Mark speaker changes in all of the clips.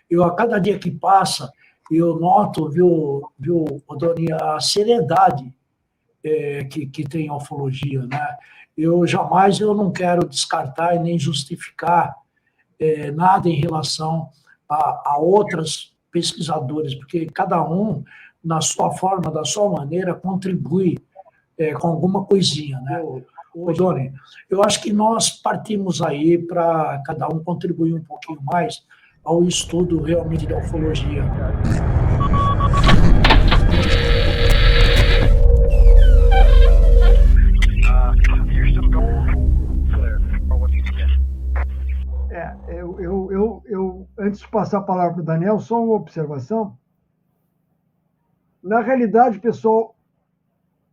Speaker 1: Eu, a cada dia que passa, eu noto, viu, Odoni, a seriedade que tem a ufologia, né? Eu não quero descartar e nem justificar nada em relação a outras pesquisadores, porque cada um, na sua forma, da sua maneira, contribui com alguma coisinha, né? Ô, Doni, eu acho que nós partimos aí para cada um contribuir um pouquinho mais ao estudo realmente da ufologia.
Speaker 2: Eu, antes de passar a palavra para o Daniel, só uma observação. Na realidade, pessoal,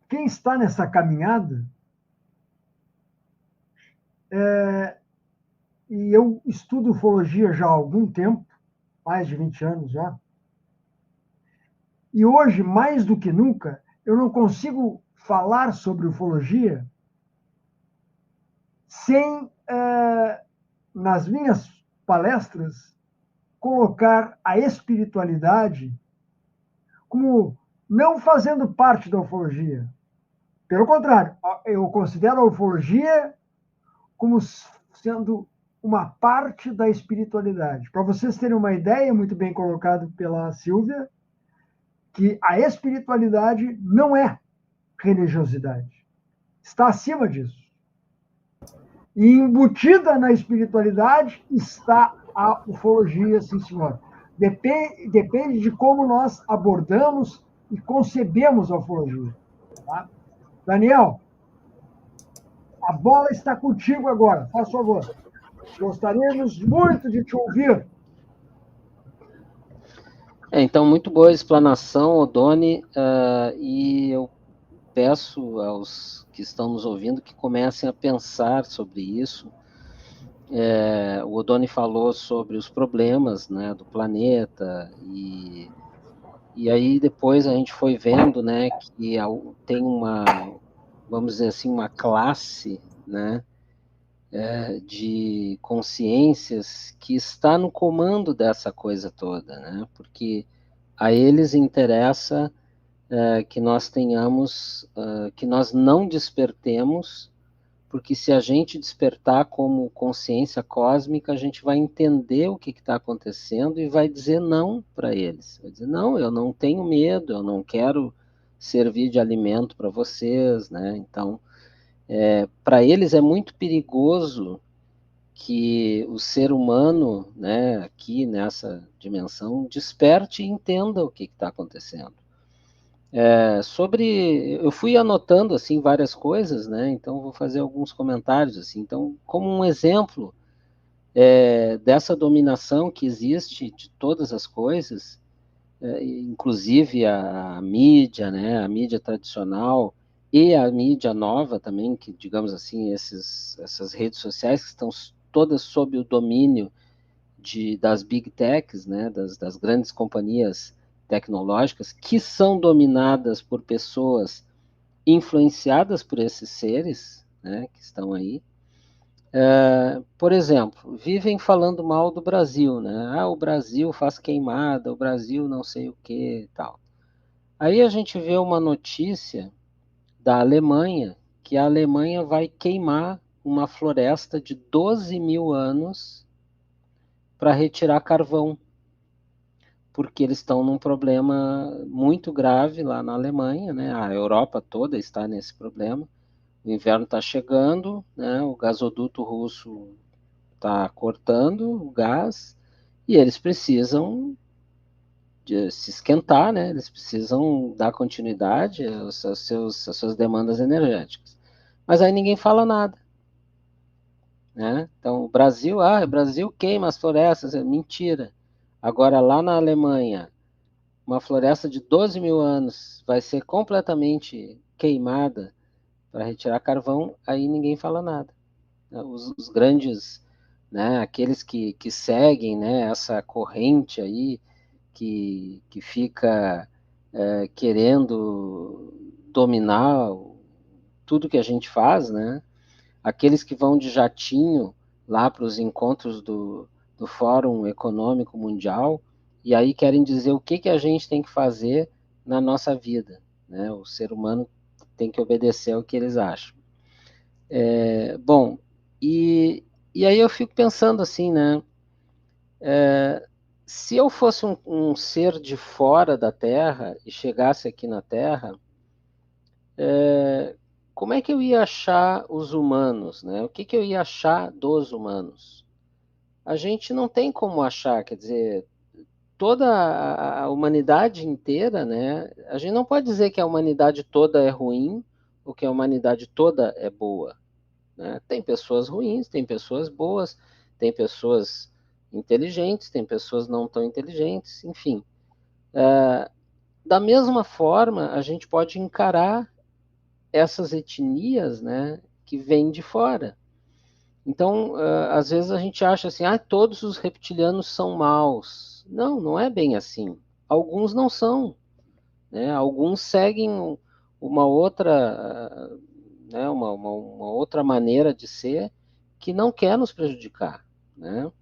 Speaker 2: quem está nessa caminhada, e eu estudo ufologia já há algum tempo, mais de 20 anos já, e hoje, mais do que nunca, eu não consigo falar sobre ufologia sem, nas minhas palestras, colocar a espiritualidade como não fazendo parte da ufologia. Pelo contrário, eu considero a ufologia como sendo uma parte da espiritualidade. Para vocês terem uma ideia, muito bem colocado pela Silvia, que a espiritualidade não é religiosidade. Está acima disso. E embutida na espiritualidade está a ufologia, sim, senhor. Depende de como nós abordamos e concebemos a ufologia. Tá? Daniel, a bola está contigo agora, faz favor. Gostaríamos muito de te ouvir.
Speaker 3: Então, muito boa a explanação, Odoni, e eu peço aos que estão nos ouvindo que comecem a pensar sobre isso. O Odoni falou sobre os problemas, né, do planeta, e aí depois a gente foi vendo, né, que tem uma, vamos dizer assim, uma classe, né, de consciências que está no comando dessa coisa toda, né, porque a eles interessa que nós tenhamos, que nós não despertemos, porque se a gente despertar como consciência cósmica, a gente vai entender o que está acontecendo e vai dizer não para eles. Vai dizer, não, eu não tenho medo, eu não quero servir de alimento para vocês, né? Então, para eles é muito perigoso que o ser humano, né, aqui nessa dimensão, desperte e entenda o que está acontecendo. Eu fui anotando assim várias coisas, né? Então vou fazer alguns comentários assim. Então, como um exemplo dessa dominação que existe de todas as coisas, inclusive a mídia, né? A mídia tradicional e a mídia nova também, que digamos assim essas redes sociais que estão todas sob o domínio das big techs, né? Das grandes companhias tecnológicas, que são dominadas por pessoas influenciadas por esses seres, né, que estão aí. Por exemplo, vivem falando mal do Brasil, né? O Brasil faz queimada, o Brasil não sei o que e tal. Aí a gente vê uma notícia da Alemanha, que a Alemanha vai queimar uma floresta de 12 mil anos para retirar carvão, porque eles estão num problema muito grave lá na Alemanha, né? A Europa toda está nesse problema. O inverno está chegando, né? O gasoduto russo está cortando o gás e eles precisam se esquentar, né? Eles precisam dar continuidade às suas demandas energéticas. Mas aí ninguém fala nada, né? Então o Brasil queima as florestas, é mentira. Agora lá na Alemanha, uma floresta de 12 mil anos vai ser completamente queimada para retirar carvão, aí ninguém fala nada. Os grandes, né, aqueles que seguem, né, essa corrente aí, que fica querendo dominar tudo que a gente faz, né, aqueles que vão de jatinho lá para os encontros do Fórum Econômico Mundial, e aí querem dizer o que a gente tem que fazer na nossa vida, né? O ser humano tem que obedecer ao que eles acham. Bom, e aí eu fico pensando assim, né? Se eu fosse um ser de fora da Terra e chegasse aqui na Terra, como é que eu ia achar os humanos, né? O que eu ia achar dos humanos? A gente não tem como achar, quer dizer, toda a humanidade inteira, né? A gente não pode dizer que a humanidade toda é ruim ou que a humanidade toda é boa, né? Tem pessoas ruins, tem pessoas boas, tem pessoas inteligentes, tem pessoas não tão inteligentes, enfim. Da mesma forma, a gente pode encarar essas etnias, né, que vêm de fora. Então, às vezes a gente acha assim, todos os reptilianos são maus. Não, não é bem assim. Alguns não são, né? Alguns seguem uma outra, né, uma outra maneira de ser que não quer nos prejudicar, né?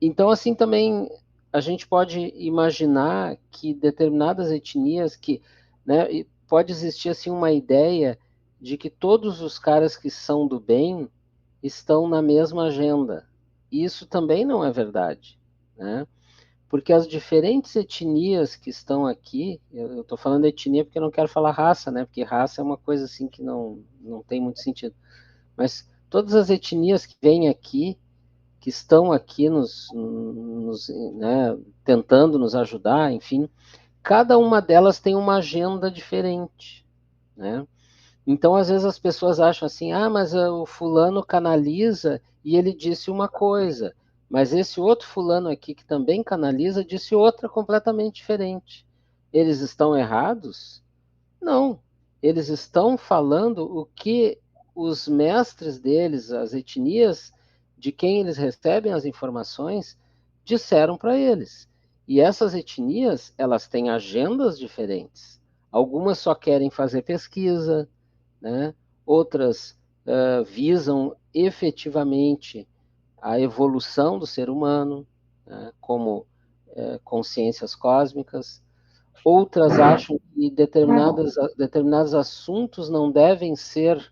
Speaker 3: Então, assim, também a gente pode imaginar que determinadas etnias que, né, pode existir assim uma ideia de que todos os caras que são do bem estão na mesma agenda. Isso também não é verdade, né? Porque as diferentes etnias que estão aqui, eu estou falando etnia porque eu não quero falar raça, né? Porque raça é uma coisa assim que não tem muito sentido. Mas todas as etnias que vêm aqui, que estão aqui né, tentando nos ajudar, enfim, cada uma delas tem uma agenda diferente, né? Então, às vezes as pessoas acham assim, mas o fulano canaliza e ele disse uma coisa, mas esse outro fulano aqui que também canaliza disse outra completamente diferente. Eles estão errados? Não. Eles estão falando o que os mestres deles, as etnias de quem eles recebem as informações, disseram para eles. E essas etnias, elas têm agendas diferentes. Algumas só querem fazer pesquisa, né? Outras visam efetivamente a evolução do ser humano, né? Como consciências cósmicas. Outras acham que determinados assuntos não devem ser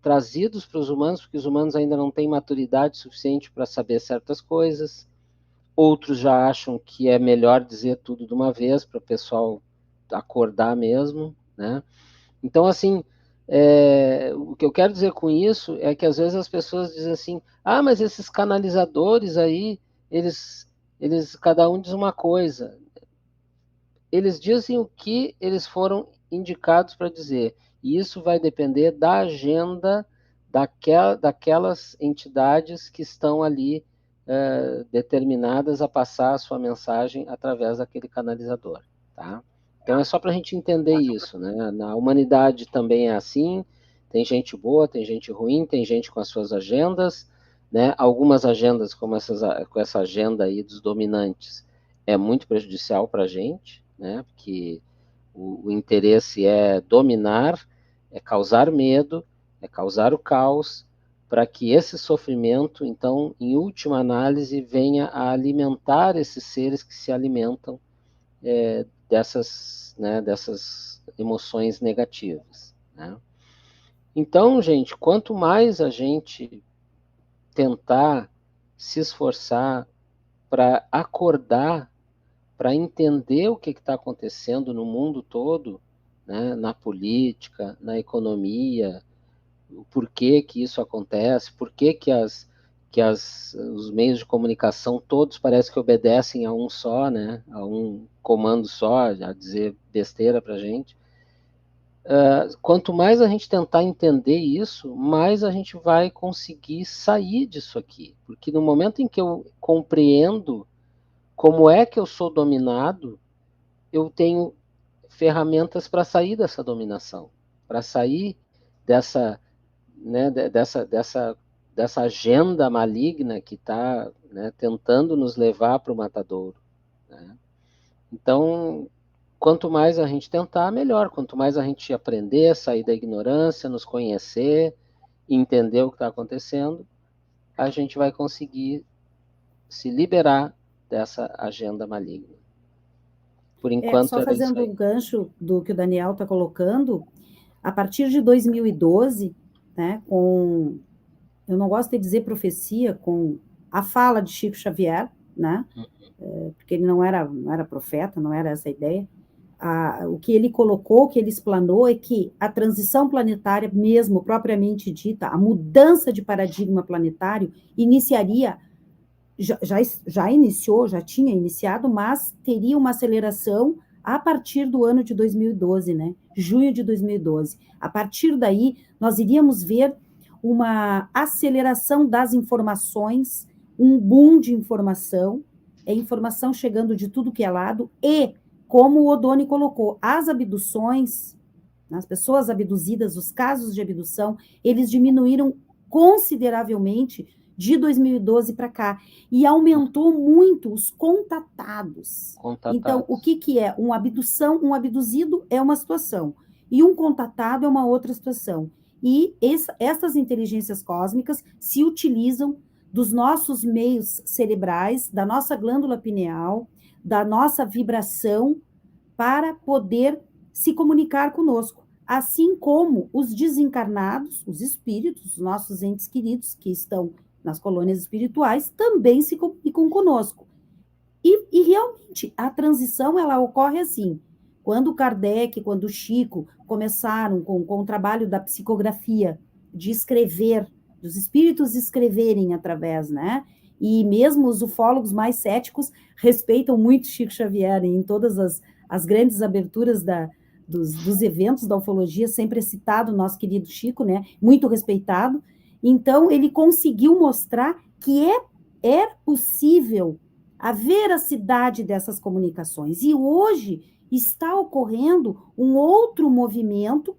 Speaker 3: trazidos para os humanos, porque os humanos ainda não têm maturidade suficiente para saber certas coisas. Outros já acham que é melhor dizer tudo de uma vez, para o pessoal acordar mesmo, né? Então, assim, o que eu quero dizer com isso é que às vezes as pessoas dizem assim, mas esses canalizadores aí, eles cada um diz uma coisa. Eles dizem o que eles foram indicados para dizer, e isso vai depender da agenda daquelas entidades que estão ali determinadas a passar a sua mensagem através daquele canalizador, tá? Então é só para a gente entender isso, né? Na humanidade também é assim, tem gente boa, tem gente ruim, tem gente com as suas agendas, né? Algumas agendas, como com essa agenda aí dos dominantes, é muito prejudicial para a gente, né? Porque o interesse é dominar, é causar medo, é causar o caos, para que esse sofrimento, então, em última análise, venha a alimentar esses seres que se alimentam dessas emoções negativas, né? Então, gente, quanto mais a gente tentar se esforçar para acordar, para entender o que está acontecendo no mundo todo, né, na política, na economia, o porquê que isso acontece, porquê que os meios de comunicação todos parece que obedecem a um só, né, a um comando só, a dizer besteira para a gente. Quanto mais a gente tentar entender isso, mais a gente vai conseguir sair disso aqui. Porque no momento em que eu compreendo como é que eu sou dominado, eu tenho ferramentas para sair dessa dominação, para sair dessa, né, dessa agenda maligna que está, né, tentando nos levar para o matadouro, né? Então, quanto mais a gente tentar, melhor. Quanto mais a gente aprender, sair da ignorância, nos conhecer, entender o que está acontecendo, a gente vai conseguir se liberar dessa agenda maligna. Por enquanto,
Speaker 4: só
Speaker 3: era isso
Speaker 4: fazendo
Speaker 3: aí.
Speaker 4: um gancho do que o Daniel está colocando, a partir de 2012, né, eu não gosto de dizer profecia, com a fala de Chico Xavier, né, porque ele não era profeta, não era essa a ideia. O que ele colocou, o que ele explanou é que a transição planetária, mesmo propriamente dita, a mudança de paradigma planetário, iniciaria, já iniciou, já tinha iniciado, mas teria uma aceleração a partir do ano de 2012, né? Junho de 2012. A partir daí, nós iríamos ver uma aceleração das informações, um boom de informação, informação chegando de tudo que é lado, e, como o Odoni colocou, as abduções, as pessoas abduzidas, os casos de abdução, eles diminuíram consideravelmente de 2012 para cá, e aumentou muito os contatados. Então, o que é? Uma abdução, um abduzido é uma situação, e um contatado é uma outra situação. E essas inteligências cósmicas se utilizam dos nossos meios cerebrais, da nossa glândula pineal, da nossa vibração, para poder se comunicar conosco. Assim como os desencarnados, os espíritos, os nossos entes queridos, que estão nas colônias espirituais, também se comunicam conosco. E realmente, a transição, ela ocorre assim. Quando Kardec, quando Chico começaram com o trabalho da psicografia, de escrever, dos espíritos escreverem através, né? E mesmo os ufólogos mais céticos respeitam muito Chico Xavier, em todas as grandes aberturas dos eventos da ufologia, sempre é citado o nosso querido Chico, né? Muito respeitado. Então, ele conseguiu mostrar que é possível a veracidade dessas comunicações. E hoje está ocorrendo um outro movimento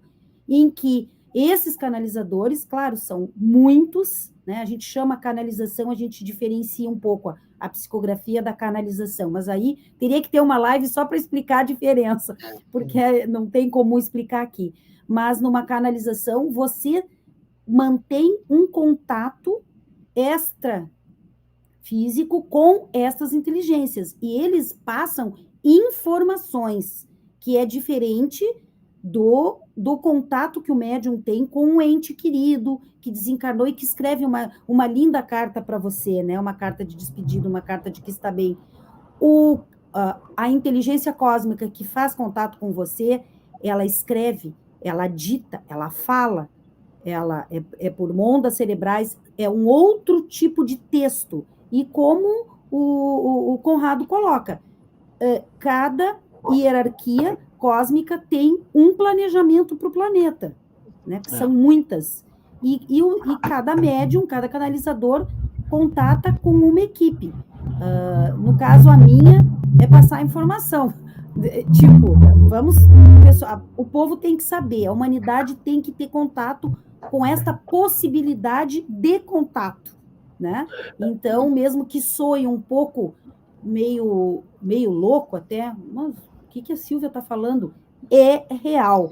Speaker 4: em que esses canalizadores, claro, são muitos, né? A gente chama canalização, a gente diferencia um pouco a psicografia da canalização, mas aí teria que ter uma live só para explicar a diferença, porque não tem como explicar aqui. Mas numa canalização, você mantém um contato extrafísico com essas inteligências, e eles passam informações, que é diferente do contato que o médium tem com um ente querido, que desencarnou e que escreve uma linda carta para você, né? Uma carta de despedida, uma carta de que está bem. A inteligência cósmica que faz contato com você, ela escreve, ela dita, ela fala, ela é por ondas cerebrais, é um outro tipo de texto. E como o Conrado coloca, cada hierarquia cósmica tem um planejamento para o planeta, né? Que são muitas. E cada médium, cada canalizador contata com uma equipe. No caso, a minha é passar informação. Tipo, o povo tem que saber, a humanidade tem que ter contato com esta possibilidade de contato, né? Então, mesmo que soe um pouco meio louco até, mas o que a Silvia está falando? É real,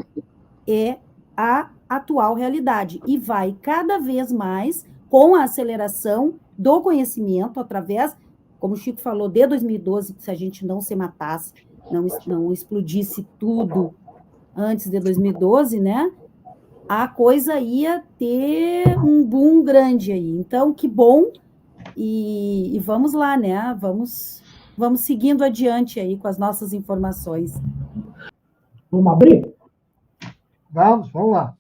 Speaker 4: é a atual realidade, e vai cada vez mais com a aceleração do conhecimento, através, como o Chico falou, de 2012, se a gente não se matasse, não explodisse tudo antes de 2012, né? A coisa ia ter um boom grande aí. Então, que bom, e vamos lá, né? Vamos seguindo adiante aí com as nossas informações.
Speaker 1: Vamos abrir?
Speaker 2: Vamos lá.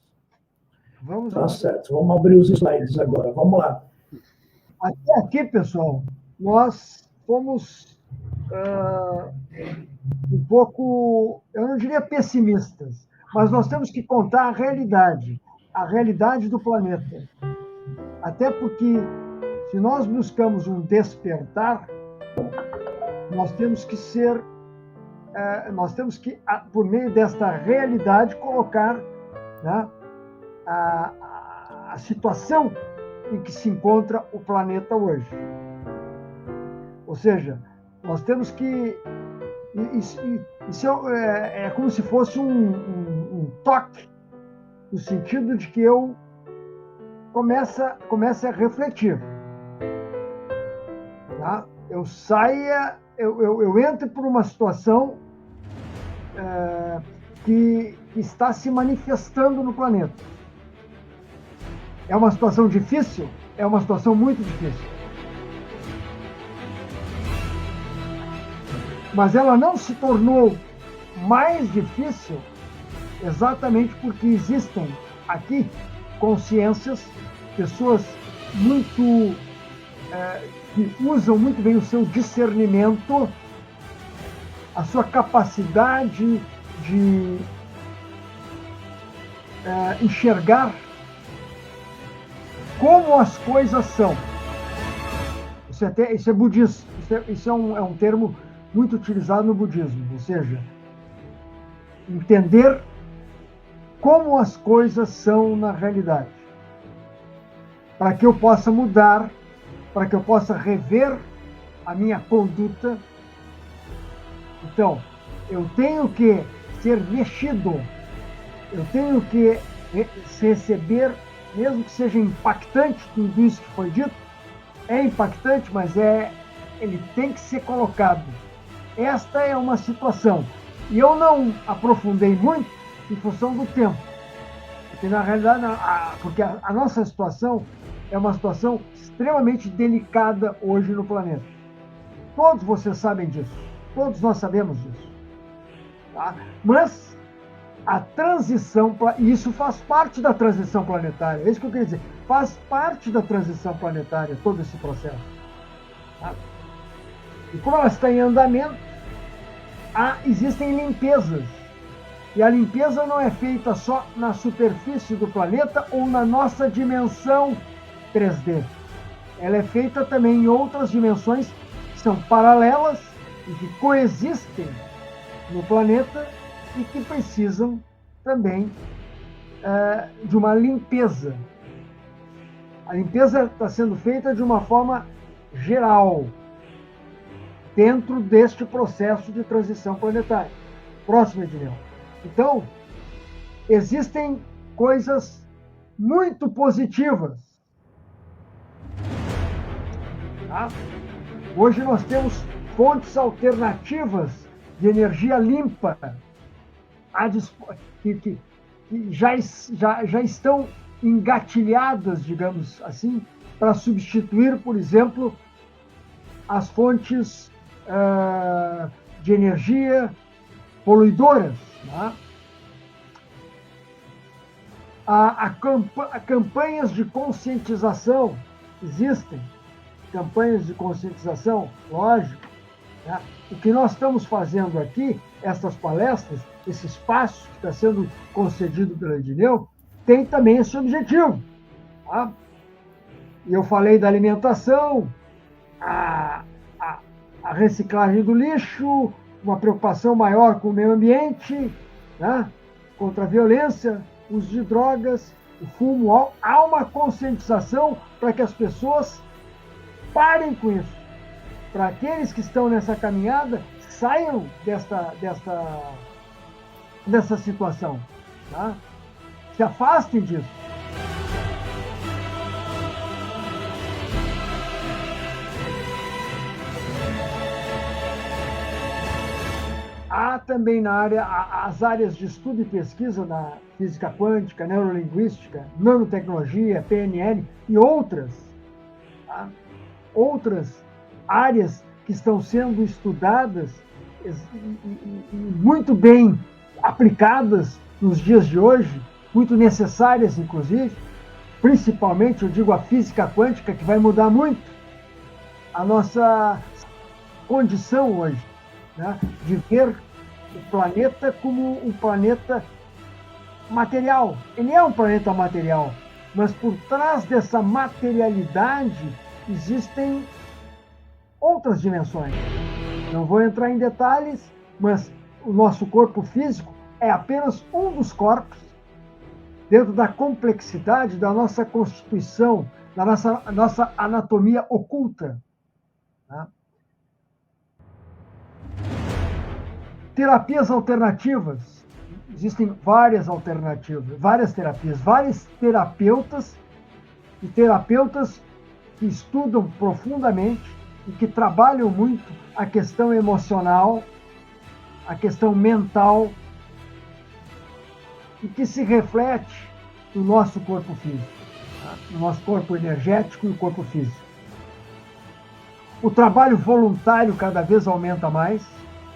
Speaker 1: Tá certo, vamos abrir os slides agora, vamos lá.
Speaker 2: Até aqui, pessoal, nós fomos um pouco, eu não diria pessimistas, mas nós temos que contar a realidade do planeta. Até porque, se nós buscamos um despertar, nós temos que, por meio desta realidade, colocar, né, a situação em que se encontra o planeta hoje. Ou seja, nós temos que... Isso é como se fosse um toque, no sentido de que eu comece a refletir. tá? Eu entro por uma situação que está se manifestando no planeta. É uma situação difícil? É uma situação muito difícil. Mas ela não se tornou mais difícil exatamente porque existem aqui consciências, pessoas muito que usam muito bem o seu discernimento, a sua capacidade de enxergar como as coisas são. Isso é budismo, isso é um termo muito utilizado no budismo, ou seja, entender como as coisas são na realidade, para que eu possa mudar, para que eu possa rever a minha conduta. Então, eu tenho que ser mexido, eu tenho que receber, mesmo que seja impactante tudo isso que foi dito, é impactante, mas ele tem que ser colocado. Esta é uma situação. E eu não aprofundei muito em função do tempo. Porque, na realidade, porque a nossa situação é uma situação extremamente delicada hoje no planeta. Todos vocês sabem disso. Todos nós sabemos disso. Tá? Mas a transição, e isso faz parte da transição planetária, é isso que eu queria dizer, faz parte da transição planetária, todo esse processo. Tá? E como ela está em andamento, existem limpezas. E a limpeza não é feita só na superfície do planeta ou na nossa dimensão 3D. Ela é feita também em outras dimensões que são paralelas e que coexistem no planeta e que precisam também de uma limpeza. A limpeza está sendo feita de uma forma geral, dentro deste processo de transição planetária. Próximo, Edneu. Então, existem coisas muito positivas. Tá? Hoje nós temos fontes alternativas de energia limpa que já estão engatilhadas, digamos assim, para substituir, por exemplo, as fontes de energia poluidoras. Tá? Campanhas de conscientização existem, campanhas de conscientização, lógico. Tá? O que nós estamos fazendo aqui, essas palestras, esse espaço que está sendo concedido pela Edneu, tem também esse objetivo. Tá? E eu falei da alimentação, a reciclagem do lixo, uma preocupação maior com o meio ambiente, né? Contra a violência, uso de drogas, o fumo. Há uma conscientização para que as pessoas parem com isso. Para aqueles que estão nessa caminhada, saiam dessa situação. Tá? Se afastem disso. Há também as áreas de estudo e pesquisa na física quântica, neurolinguística, nanotecnologia, PNL e outras. Tá? Outras áreas que estão sendo estudadas e muito bem aplicadas nos dias de hoje, muito necessárias, inclusive, principalmente, eu digo, a física quântica, que vai mudar muito a nossa condição hoje, né? De ver o planeta como um planeta material. Ele é um planeta material, mas por trás dessa materialidade existem outras dimensões. Não vou entrar em detalhes, mas o nosso corpo físico é apenas um dos corpos dentro da complexidade da nossa constituição, da nossa anatomia oculta. Tá? Terapias alternativas. Existem várias alternativas, várias terapias, vários terapeutas e terapeutas que estudam profundamente e que trabalham muito a questão emocional, a questão mental, e que se reflete no nosso corpo físico, tá? No nosso corpo energético e o corpo físico. O trabalho voluntário cada vez aumenta mais,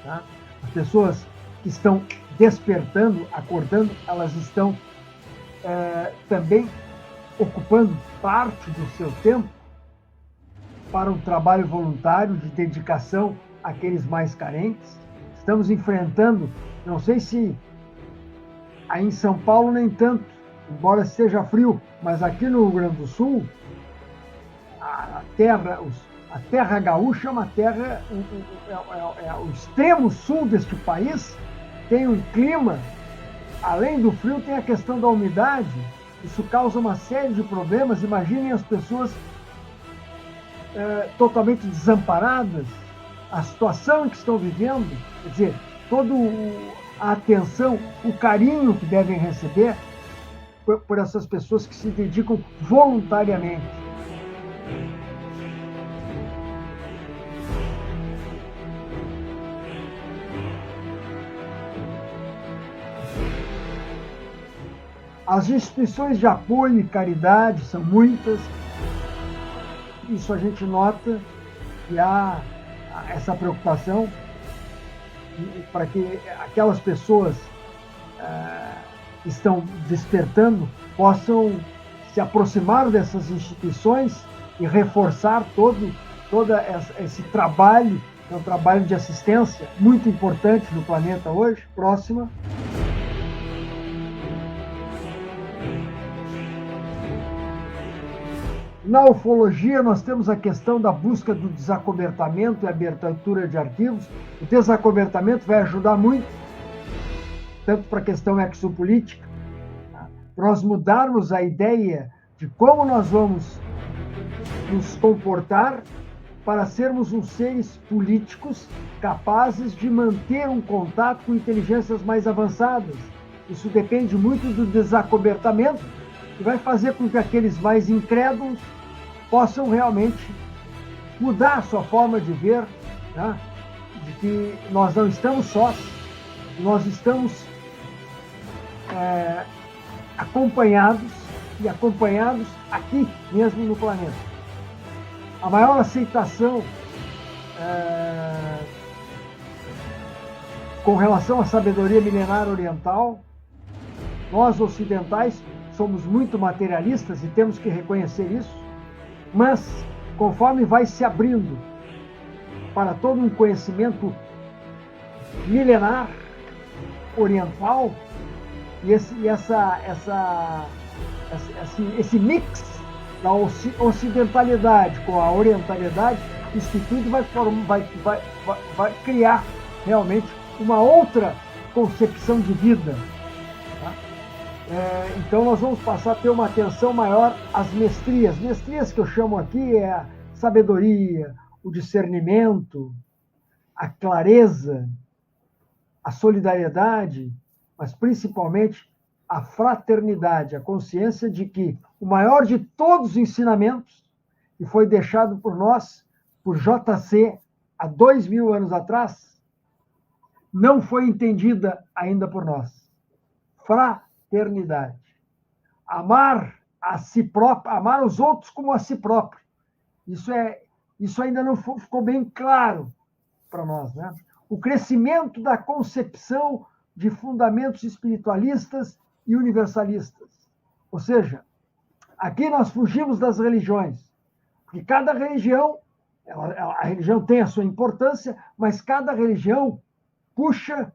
Speaker 2: tá? As pessoas que estão despertando, acordando, elas estão também ocupando parte do seu tempo para um trabalho voluntário de dedicação àqueles mais carentes. Estamos enfrentando, não sei se aí em São Paulo nem tanto, embora esteja frio, mas aqui no Rio Grande do Sul, a terra gaúcha é uma terra, o extremo sul deste país tem um clima, além do frio, tem a questão da umidade. Isso causa uma série de problemas. Imaginem as pessoas totalmente desamparadas, a situação em que estão vivendo, quer dizer, toda a atenção, o carinho que devem receber por essas pessoas que se dedicam voluntariamente. As instituições de apoio e caridade são muitas. Isso a gente nota que há essa preocupação para que aquelas pessoas que estão despertando possam se aproximar dessas instituições e reforçar todo esse trabalho, que é um trabalho de assistência muito importante no planeta hoje. Próxima. Na ufologia, nós temos a questão da busca do desacobertamento e abertura de arquivos. O desacobertamento vai ajudar muito, tanto para a questão exopolítica, para nós mudarmos a ideia de como nós vamos nos comportar para sermos uns seres políticos capazes de manter um contato com inteligências mais avançadas. Isso depende muito do desacobertamento, que vai fazer com que aqueles mais incrédulos possam realmente mudar a sua forma de ver, né? De que nós não estamos sós, nós estamos acompanhados aqui mesmo no planeta. A maior aceitação com relação à sabedoria milenar oriental, nós ocidentais somos muito materialistas e temos que reconhecer isso, mas conforme vai se abrindo para todo um conhecimento milenar oriental, e esse mix da ocidentalidade com a orientalidade, isso tudo vai criar realmente uma outra concepção de vida. Então nós vamos passar a ter uma atenção maior às mestrias. Mestrias que eu chamo aqui é a sabedoria, o discernimento, a clareza, a solidariedade, mas principalmente a fraternidade, a consciência de que o maior de todos os ensinamentos que foi deixado por nós, por JC, há 2000 anos atrás, não foi entendida ainda por nós. Fraternidade. Amar a si próprio, amar os outros como a si próprio. Isso ainda não ficou bem claro para nós, né? O crescimento da concepção de fundamentos espiritualistas e universalistas. Ou seja, aqui nós fugimos das religiões, porque cada religião, a religião tem a sua importância, mas cada religião puxa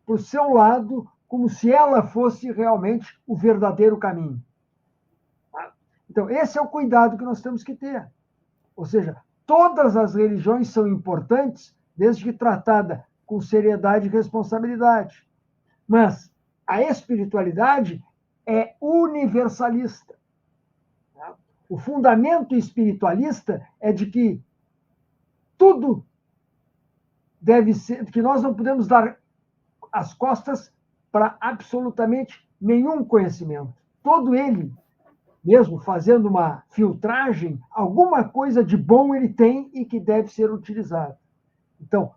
Speaker 2: para o seu lado como se ela fosse realmente o verdadeiro caminho. Então, esse é o cuidado que nós temos que ter. Ou seja, todas as religiões são importantes, desde que tratada com seriedade e responsabilidade. Mas a espiritualidade é universalista. O fundamento espiritualista é de que tudo deve ser, que nós não podemos dar as costas para absolutamente nenhum conhecimento. Todo ele mesmo fazendo uma filtragem, alguma coisa de bom ele tem e que deve ser utilizado. Então,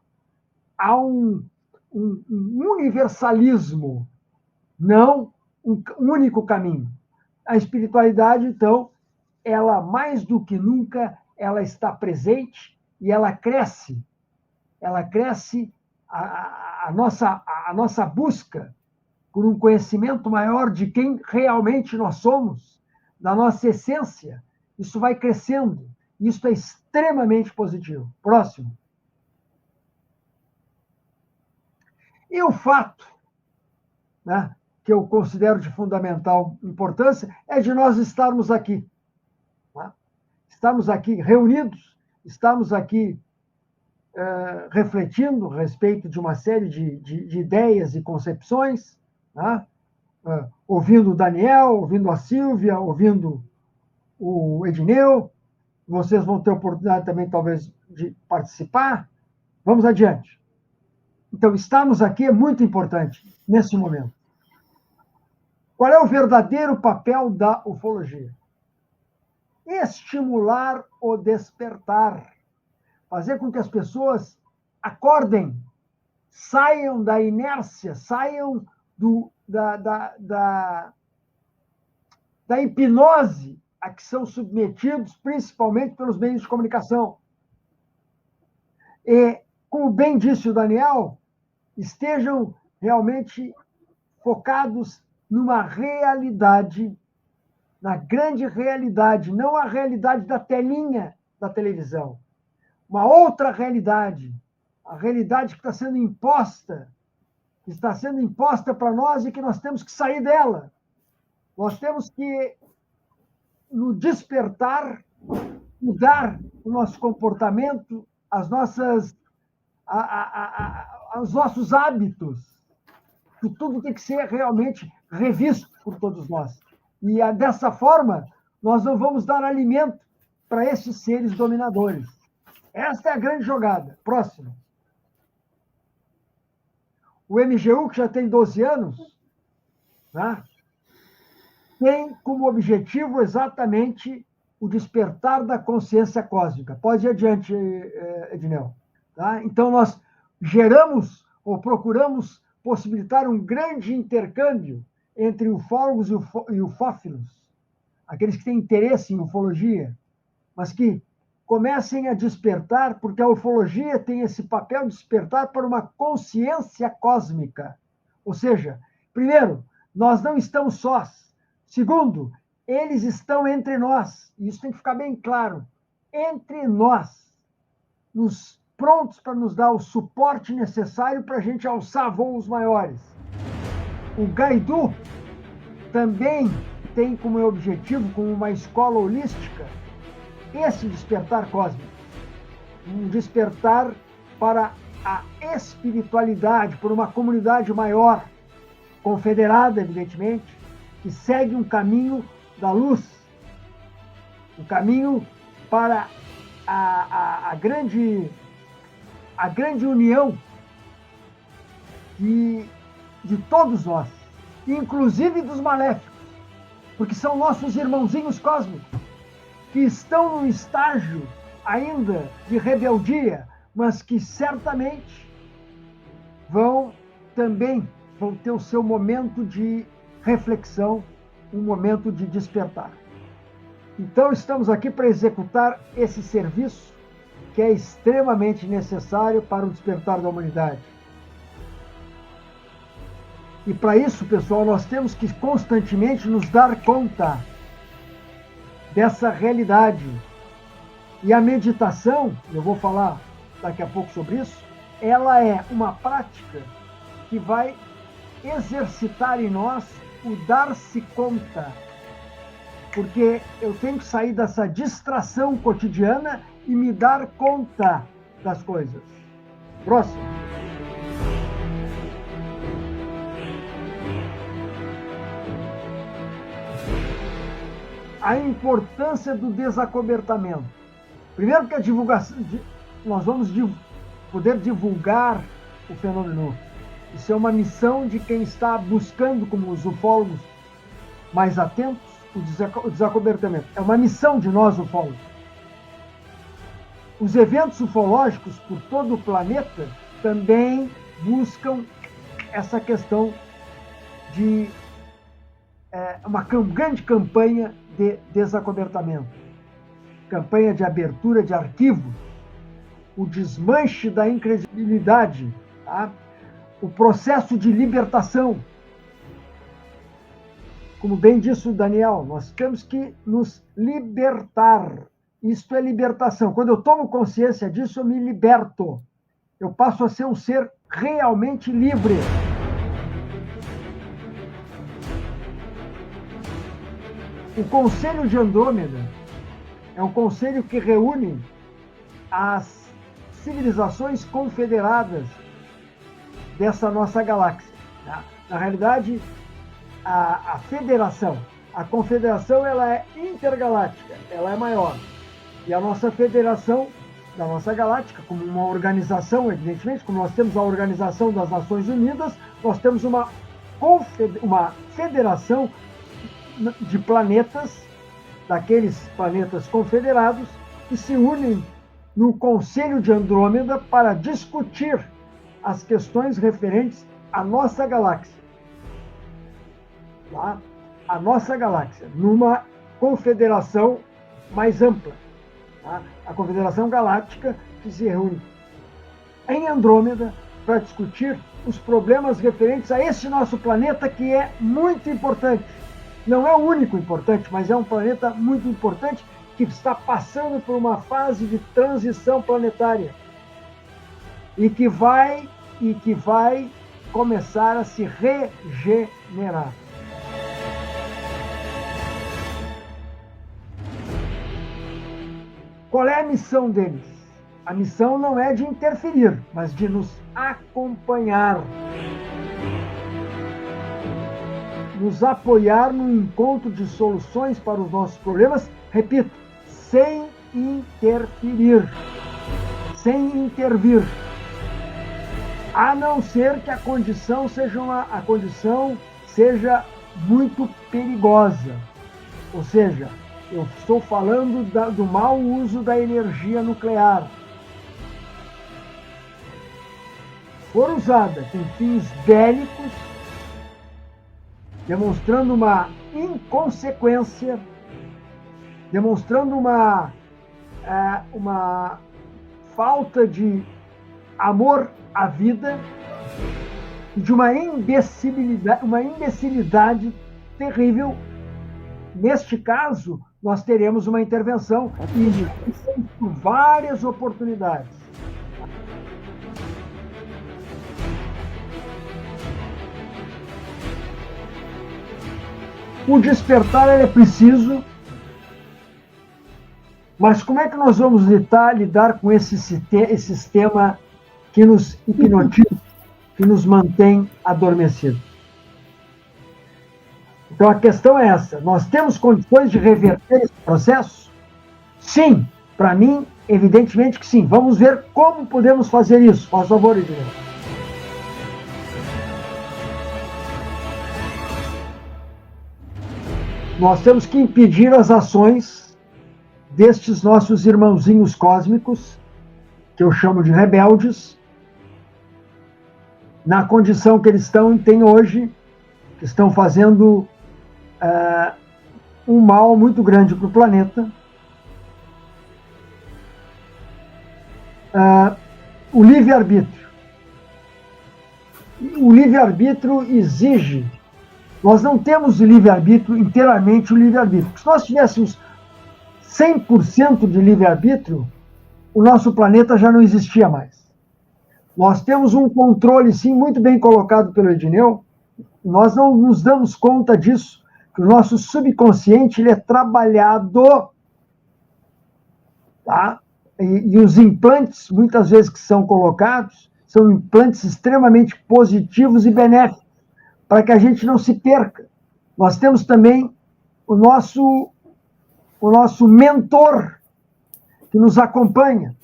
Speaker 2: há um universalismo, não um único caminho. A espiritualidade, então, ela mais do que nunca, ela está presente e ela cresce. Ela cresce a nossa busca por um conhecimento maior de quem realmente nós somos, da nossa essência. Isso vai crescendo. Isso é extremamente positivo. Próximo. E o fato, né, que eu considero de fundamental importância é de nós estarmos aqui. Tá? Estarmos aqui reunidos, estamos aqui refletindo a respeito de uma série de ideias e concepções, tá? Ouvindo o Daniel, ouvindo a Sílvia, ouvindo o Edneu. Vocês vão ter oportunidade também, talvez, de participar. Vamos adiante. Então, estarmos aqui é muito importante nesse momento. Qual é o verdadeiro papel da ufologia? Estimular o despertar. Fazer com que as pessoas acordem, saiam da inércia, saiam da hipnose a que são submetidos, principalmente pelos meios de comunicação. E, como bem disse o Daniel, estejam realmente focados numa realidade, na grande realidade, não a realidade da telinha da televisão, uma outra realidade, a realidade que está sendo imposta para nós e que nós temos que sair dela. Nós temos que, no despertar, mudar o nosso comportamento, os nossos hábitos. E tudo tem que ser realmente revisto por todos nós. E dessa forma, nós não vamos dar alimento para esses seres dominadores. Esta é a grande jogada. Próximo. O MGU, que já tem 12 anos, né, tem como objetivo exatamente o despertar da consciência cósmica. Pode ir adiante, Ednel. Tá? Então, nós geramos ou procuramos possibilitar um grande intercâmbio entre ufólogos e ufófilos, aqueles que têm interesse em ufologia, mas que comecem a despertar, porque a ufologia tem esse papel de despertar para uma consciência cósmica. Ou seja, primeiro, nós não estamos sós. Segundo, eles estão entre nós. E isso tem que ficar bem claro. Entre nós, prontos para nos dar o suporte necessário para a gente alçar voos maiores. O Gaidu também tem como objetivo, como uma escola holística, esse despertar cósmico. Um despertar para a espiritualidade, por uma comunidade maior, confederada, evidentemente, que segue um caminho da luz, um caminho para a grande união de todos nós, inclusive dos maléficos, porque são nossos irmãozinhos cósmicos, que estão num estágio ainda de rebeldia, mas que certamente vão ter o seu momento de reflexão, um momento de despertar. Então, estamos aqui para executar esse serviço que é extremamente necessário para o despertar da humanidade. E para isso, pessoal, nós temos que constantemente nos dar conta dessa realidade. E a meditação, eu vou falar daqui a pouco sobre isso, ela é uma prática que vai exercitar em nós o dar-se conta. Porque eu tenho que sair dessa distração cotidiana e me dar conta das coisas. Próximo. A importância do desacobertamento. Primeiro que a divulgação, nós vamos poder divulgar o fenômeno. Isso é uma missão de quem está buscando, como os ufólogos mais atentos, o desacobertamento. É uma missão de nós, ufólogos. Os eventos ufológicos por todo o planeta também buscam essa questão de uma grande campanha de desacobertamento, campanha de abertura de arquivo, o desmanche da incredibilidade, tá? O processo de libertação. Como bem disse o Daniel, nós temos que nos libertar. Isto é libertação. Quando eu tomo consciência disso, eu me liberto. Eu passo a ser um ser realmente livre. O Conselho de Andrômeda é um conselho que reúne as civilizações confederadas dessa nossa galáxia. Tá? Na realidade, a federação, a confederação, ela é intergaláctica, ela é maior. E a nossa federação da nossa galáctica, como uma organização, evidentemente, como nós temos a Organização das Nações Unidas, nós temos uma federação de planetas, daqueles planetas confederados, que se unem no Conselho de Andrômeda para discutir as questões referentes à nossa galáxia. Tá? A nossa galáxia, numa confederação mais ampla. Tá? A Confederação Galáctica, que se reúne em Andrômeda para discutir os problemas referentes a esse nosso planeta, que é muito importante. Não é o único importante, mas é um planeta muito importante que está passando por uma fase de transição planetária e que vai começar a se regenerar. Qual é a missão deles? A missão não é de interferir, mas de nos acompanhar. Nos apoiar no encontro de soluções para os nossos problemas, repito, sem interferir, sem intervir. A não ser que a condição seja muito perigosa. Ou seja, eu estou falando do mau uso da energia nuclear. For usada com fins bélicos, demonstrando uma inconsequência, demonstrando uma falta de amor à vida e de uma imbecilidade terrível. Neste caso, nós teremos uma intervenção e por várias oportunidades. O despertar é preciso, mas como é que nós vamos lidar com esse sistema que nos hipnotiza, que nos mantém adormecidos? Então a questão é essa: nós temos condições de reverter esse processo? Sim, para mim, evidentemente que sim. Vamos ver como podemos fazer isso. Faz favor, Edilene. Nós temos que impedir as ações destes nossos irmãozinhos cósmicos, que eu chamo de rebeldes, na condição que eles têm hoje, que estão fazendo um mal muito grande para o planeta. O livre-arbítrio. O livre-arbítrio exige. Nós não temos o livre-arbítrio, inteiramente o livre-arbítrio. Se nós tivéssemos 100% de livre-arbítrio, o nosso planeta já não existia mais. Nós temos um controle, sim, muito bem colocado pelo Edineu. Nós não nos damos conta disso, que o nosso subconsciente ele é trabalhado, tá? E os implantes, muitas vezes que são colocados, são implantes extremamente positivos e benéficos, para que a gente não se perca. Nós temos também o nosso mentor, que nos acompanha,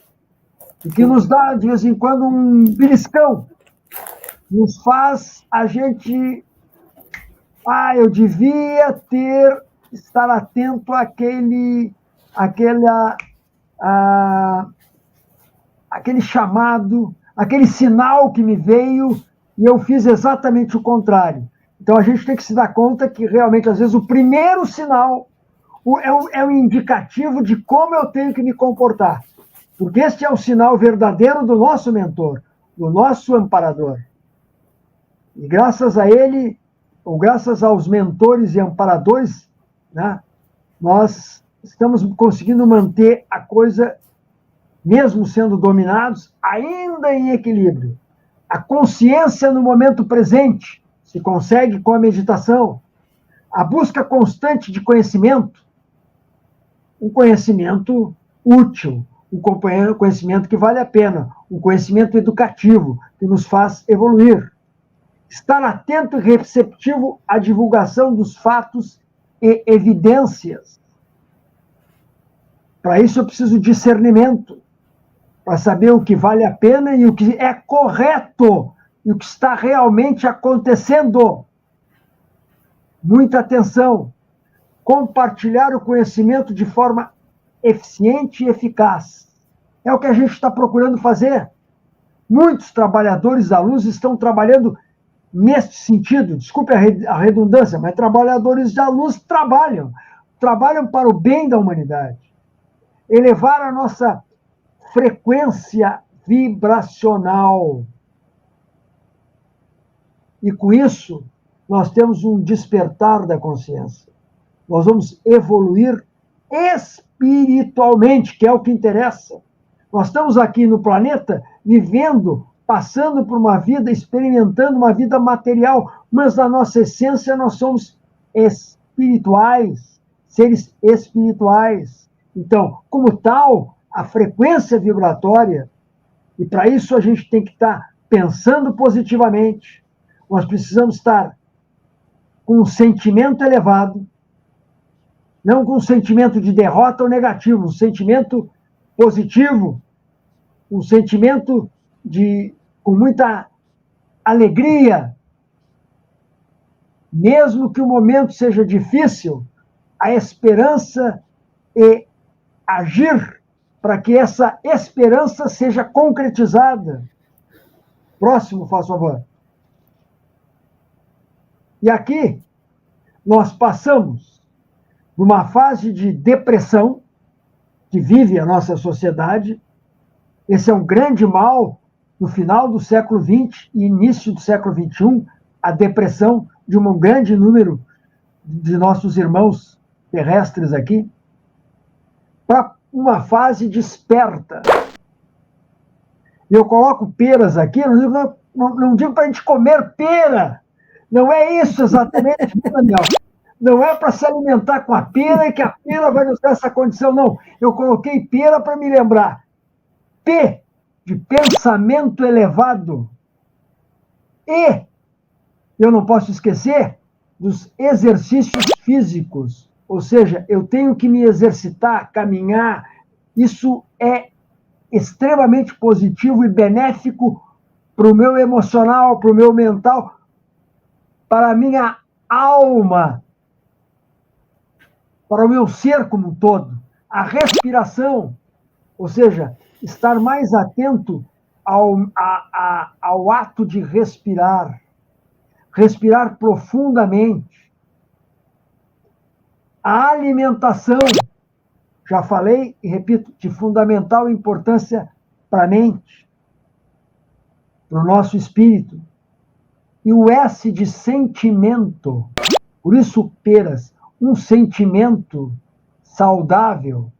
Speaker 2: e que nos dá, de vez em quando, um beliscão, nos faz a gente... eu devia ter estar atento àquele chamado, aquele sinal que me veio e eu fiz exatamente o contrário. Então a gente tem que se dar conta que realmente, às vezes, o primeiro sinal é um indicativo de como eu tenho que me comportar. Porque este é o sinal verdadeiro do nosso mentor, do nosso amparador. E graças a ele, ou graças aos mentores e amparadores, né, nós estamos conseguindo manter a coisa, mesmo sendo dominados, ainda em equilíbrio. A consciência no momento presente se consegue com a meditação. A busca constante de conhecimento, um conhecimento útil, um conhecimento que vale a pena, um conhecimento educativo, que nos faz evoluir. Estar atento e receptivo à divulgação dos fatos e evidências. Para isso eu preciso de discernimento, para saber o que vale a pena e o que é correto, e o que está realmente acontecendo. Muita atenção. Compartilhar o conhecimento de forma eficiente e eficaz. É o que a gente está procurando fazer. Muitos trabalhadores da luz estão trabalhando neste sentido. Desculpe a redundância, mas trabalhadores da luz trabalham para o bem da humanidade. Elevar a nossa frequência vibracional. E com isso, nós temos um despertar da consciência. Nós vamos evoluir espiritualmente, que é o que interessa. Nós estamos aqui no planeta vivendo, passando por uma vida, experimentando uma vida material, mas na nossa essência nós somos espirituais, seres espirituais. Então, como tal, a frequência vibratória, e para isso a gente tem que estar pensando positivamente, nós precisamos estar com um sentimento elevado, não com um sentimento de derrota ou negativo, um sentimento positivo, um sentimento com muita alegria. Mesmo que o momento seja difícil, a esperança e agir para que essa esperança seja concretizada. Próximo, faz favor. E aqui nós passamos numa fase de depressão que vive a nossa sociedade. Esse é um grande mal no final do século XX e início do século XXI, a depressão de um grande número de nossos irmãos terrestres aqui, para uma fase desperta. E eu coloco peras aqui, não digo para a gente comer pera, não é isso exatamente, Daniel. Não é para se alimentar com a pera e que a pera vai nos dar essa condição, não. Eu coloquei pera para me lembrar. P, de pensamento elevado. E, eu não posso esquecer, dos exercícios físicos. Ou seja, eu tenho que me exercitar, caminhar. Isso é extremamente positivo e benéfico para o meu emocional, para o meu mental, para a minha alma, para o meu ser como um todo. A respiração, ou seja, estar mais atento ao ato de respirar. Respirar profundamente. A alimentação, já falei e repito, de fundamental importância para a mente, para o nosso espírito. E o S de sentimento, por isso peras, um sentimento saudável,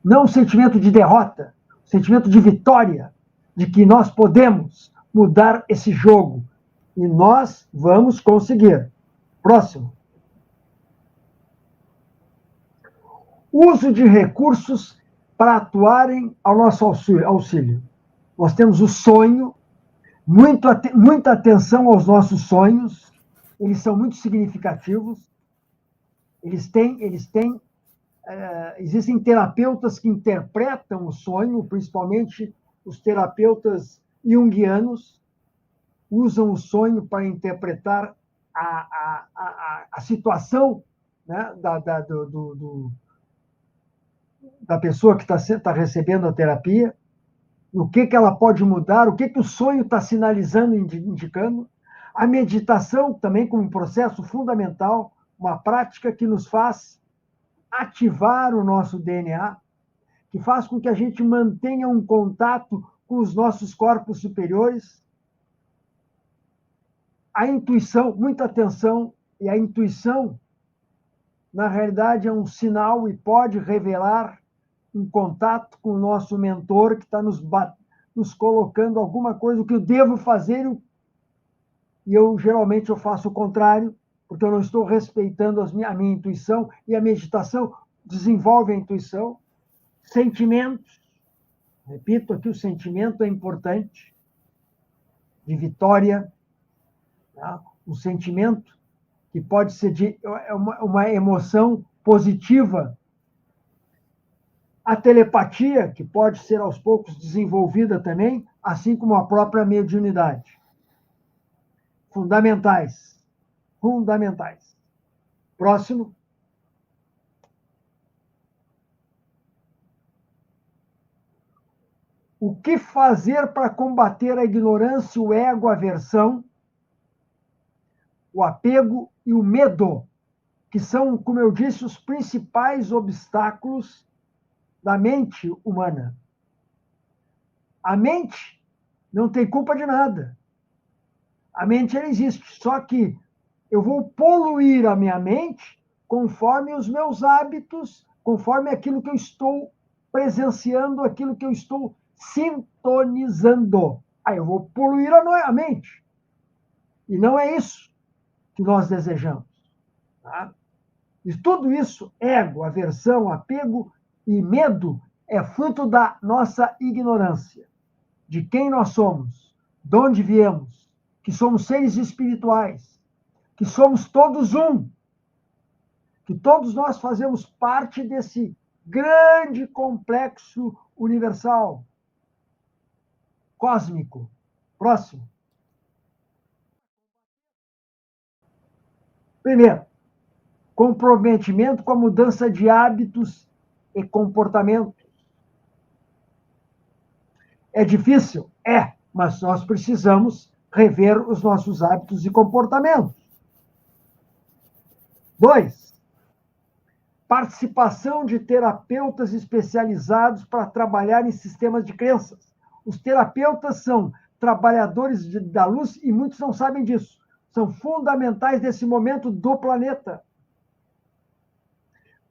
Speaker 2: não um sentimento de derrota, um sentimento de vitória, de que nós podemos mudar esse jogo. E nós vamos conseguir. Próximo. Uso de recursos para atuarem ao nosso auxílio. Nós temos o sonho, muita atenção aos nossos sonhos, eles são muito significativos, existem terapeutas que interpretam o sonho, principalmente os terapeutas junguianos, usam o sonho para interpretar a situação né, da pessoa que está recebendo a terapia, o que ela pode mudar, o que o sonho está sinalizando, indicando. A meditação também como um processo fundamental, uma prática que nos faz ativar o nosso DNA, que faz com que a gente mantenha um contato com os nossos corpos superiores. A intuição, muita atenção, e a intuição, na realidade, é um sinal e pode revelar um contato com o nosso mentor que está nos colocando alguma coisa, o que eu devo fazer, e geralmente eu faço o contrário, porque eu não estou respeitando a minha intuição, e a meditação desenvolve a intuição. Sentimentos, repito aqui, o sentimento é importante, de vitória, tá? Um sentimento que pode ser uma emoção positiva. A telepatia, que pode ser aos poucos desenvolvida também, assim como a própria mediunidade. Fundamentais. Fundamentais. Próximo. O que fazer para combater a ignorância, o ego, a aversão, o apego e o medo, que são, como eu disse, os principais obstáculos da mente humana. A mente não tem culpa de nada. A mente, ela existe, só que eu vou poluir a minha mente conforme os meus hábitos, conforme aquilo que eu estou presenciando, aquilo que eu estou sintonizando. Aí eu vou poluir a mente. E não é isso que nós desejamos. Tá? E tudo isso, ego, aversão, apego e medo, é fruto da nossa ignorância. De quem nós somos, de onde viemos, que somos seres espirituais, que somos todos um, que todos nós fazemos parte desse grande complexo universal, cósmico. Próximo. Primeiro, comprometimento com a mudança de hábitos e comportamentos. É difícil? É, mas nós precisamos rever os nossos hábitos e comportamentos. 2, participação de terapeutas especializados para trabalhar em sistemas de crenças. Os terapeutas são trabalhadores da luz e muitos não sabem disso. São fundamentais nesse momento do planeta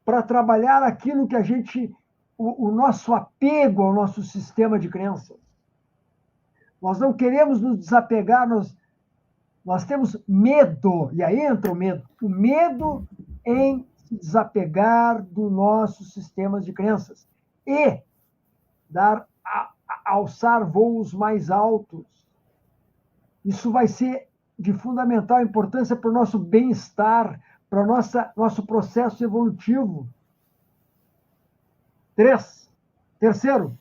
Speaker 2: para trabalhar aquilo que a gente, o nosso apego ao nosso sistema de crenças. Nós não queremos nos desapegar, nós temos medo, e aí entra o medo em se desapegar do nosso sistema de crenças e alçar voos mais altos. Isso vai ser de fundamental importância para o nosso bem-estar, para o nosso processo evolutivo. 3, terceiro,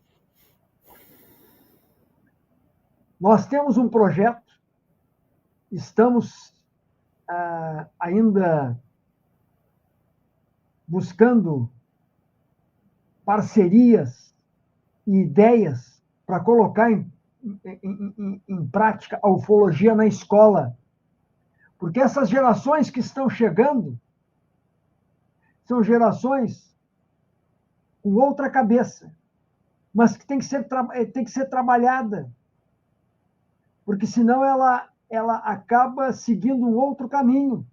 Speaker 2: nós temos um projeto, estamos ainda buscando parcerias e ideias para colocar em prática a ufologia na escola. Porque essas gerações que estão chegando são gerações com outra cabeça, mas que tem que ser trabalhada, porque senão ela acaba seguindo um outro caminho.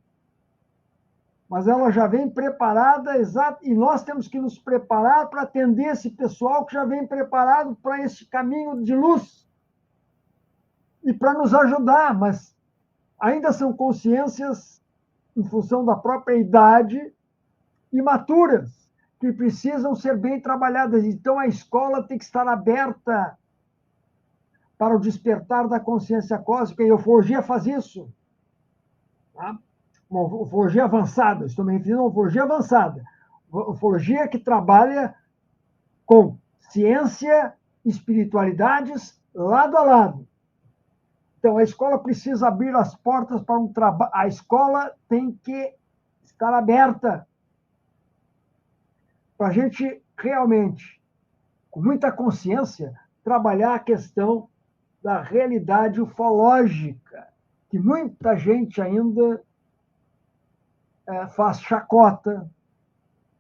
Speaker 2: Mas ela já vem preparada, e nós temos que nos preparar para atender esse pessoal que já vem preparado para esse caminho de luz e para nos ajudar, mas ainda são consciências, em função da própria idade, imaturas, que precisam ser bem trabalhadas. Então, a escola tem que estar aberta para o despertar da consciência cósmica, e a ufologia faz isso. Tá? Uma ufologia avançada, estou me referindo a uma ufologia avançada. Uma ufologia que trabalha com ciência e espiritualidades lado a lado. Então, a escola precisa abrir as portas para um trabalho. A escola tem que estar aberta para a gente realmente, com muita consciência, trabalhar a questão da realidade ufológica, que muita gente ainda faz chacota,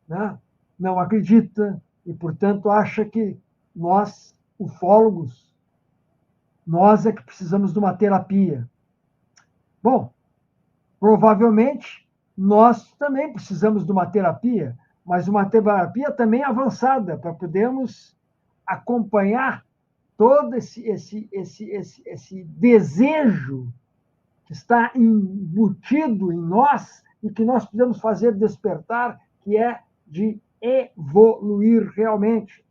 Speaker 2: né? Não acredita e, portanto, acha que nós, ufólogos, nós é que precisamos de uma terapia. Bom, provavelmente nós também precisamos de uma terapia, mas uma terapia também avançada, para podermos acompanhar todo esse desejo que está embutido em nós e que nós precisamos fazer despertar, que é de evoluir realmente.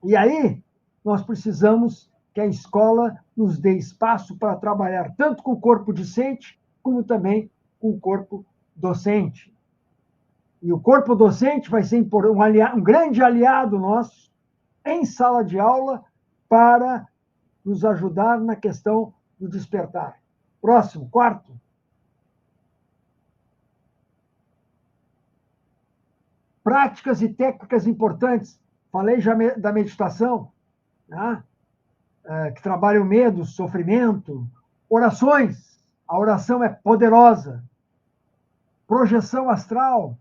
Speaker 2: E aí, nós precisamos que a escola nos dê espaço para trabalhar tanto com o corpo discente, como também com o corpo docente. E o corpo docente vai ser um grande aliado nosso em sala de aula para nos ajudar na questão do despertar. Próximo, quarto. Práticas e técnicas importantes. Falei já da meditação, né? Que trabalha o medo, o sofrimento. Orações. A oração é poderosa. Projeção astral.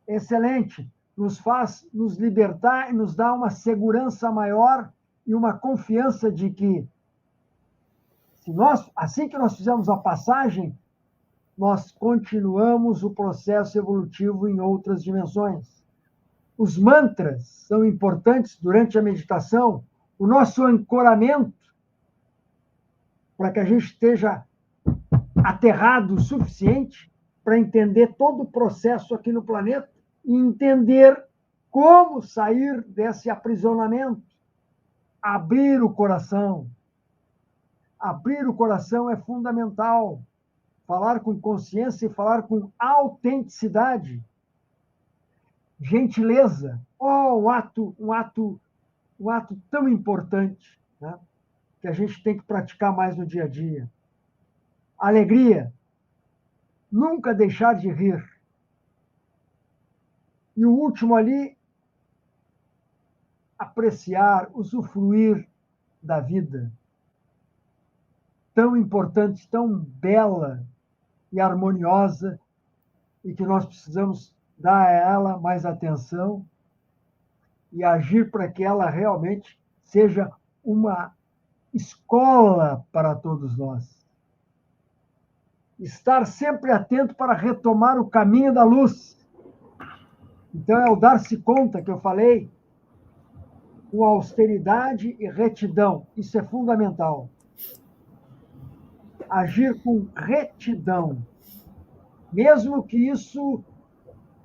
Speaker 2: Excelente. Nos faz nos libertar e nos dá uma segurança maior e uma confiança de que, assim que nós fizermos a passagem, nós continuamos o processo evolutivo em outras dimensões. Os mantras são importantes durante a meditação, o nosso ancoramento, para que a gente esteja aterrado o suficiente para entender todo o processo aqui no planeta e entender como sair desse aprisionamento. Abrir o coração. Abrir o coração é fundamental. Falar com consciência e falar com autenticidade. Gentileza. Um ato tão importante, né? Que a gente tem que praticar mais no dia a dia. Alegria. Nunca deixar de rir. E o último ali, apreciar, usufruir da vida. Tão importante, tão bela e harmoniosa, e que nós precisamos dar a ela mais atenção e agir para que ela realmente seja uma escola para todos nós. Estar sempre atento para retomar o caminho da luz. Então, é o dar-se conta que eu falei, com austeridade e retidão. Isso é fundamental. Agir com retidão, mesmo que isso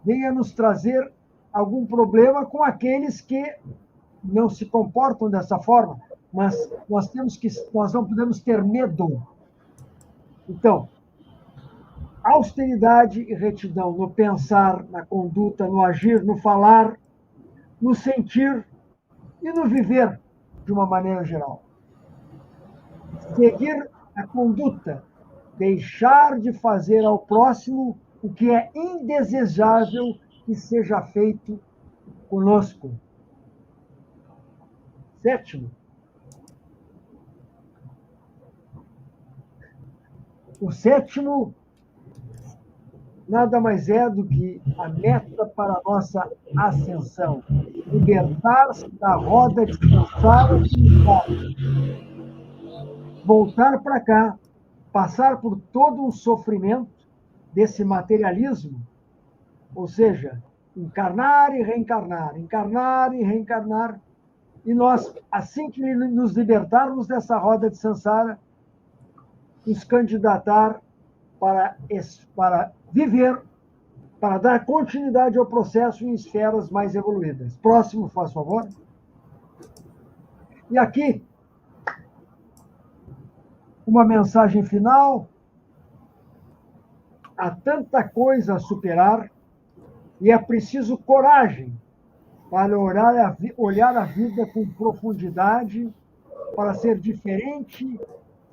Speaker 2: venha nos trazer algum problema com aqueles que não se comportam dessa forma, mas nós não podemos ter medo. Então, austeridade e retidão no pensar, na conduta, no agir, no falar, no sentir e no viver de uma maneira geral. Seguir a conduta, deixar de fazer ao próximo o que é indesejável que seja feito conosco. Sétimo, o sétimo nada mais é do que a meta para a nossa ascensão. Libertar-se da roda de samsara e voltar para cá, passar por todo um sofrimento desse materialismo, ou seja, encarnar e reencarnar, encarnar e reencarnar, e nós, assim que nos libertarmos dessa roda de samsara, nos candidatar para viver, para dar continuidade ao processo em esferas mais evoluídas. Próximo, faz favor. E aqui, uma mensagem final. Há tanta coisa a superar e é preciso coragem para olhar a vida com profundidade, para ser diferente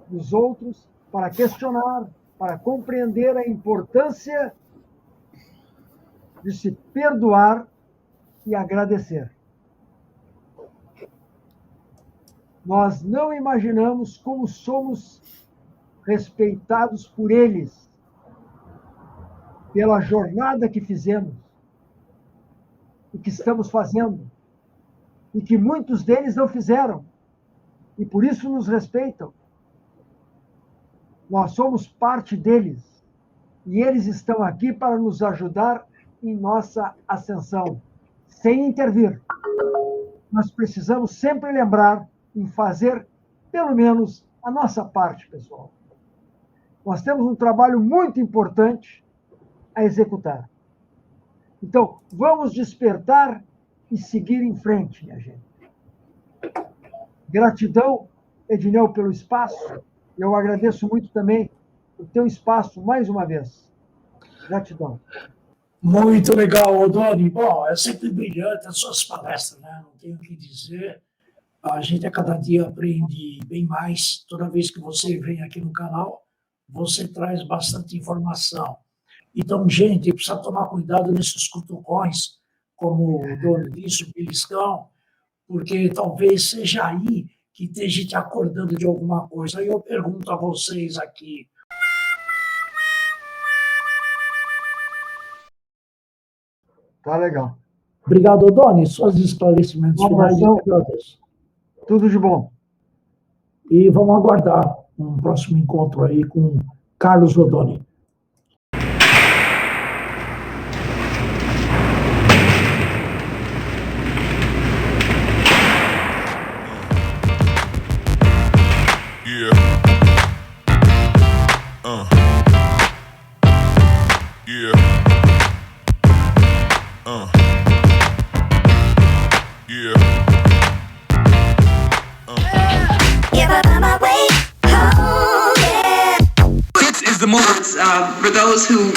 Speaker 2: dos outros, para questionar, para compreender a importância de se perdoar e agradecer. Nós não imaginamos como somos respeitados por eles, pela jornada que fizemos e que estamos fazendo, e que muitos deles não fizeram, e por isso nos respeitam. Nós somos parte deles, e eles estão aqui para nos ajudar em nossa ascensão, sem intervir. Nós precisamos sempre lembrar em fazer, pelo menos, a nossa parte, pessoal. Nós temos um trabalho muito importante a executar. Então, vamos despertar e seguir em frente, minha gente. Gratidão, Edinel, pelo espaço. Eu agradeço muito também o teu espaço, mais uma vez. Gratidão.
Speaker 1: Muito legal, Odoni. Bom, é sempre brilhante as suas palestras, né? Não tenho o que dizer. A gente a cada dia aprende bem mais. Toda vez que você vem aqui no canal, você traz bastante informação. Então, gente, precisa tomar cuidado nesses cutucões, como o Doni disse, o beliscão, porque talvez seja aí que esteja te acordando de alguma coisa. Aí eu pergunto a vocês aqui.
Speaker 2: Tá legal.
Speaker 1: Obrigado, Doni. Seus esclarecimentos finais, eu agradeço.
Speaker 2: Tudo de bom.
Speaker 1: E vamos aguardar um próximo encontro aí com Carlos Odoni.
Speaker 5: For those who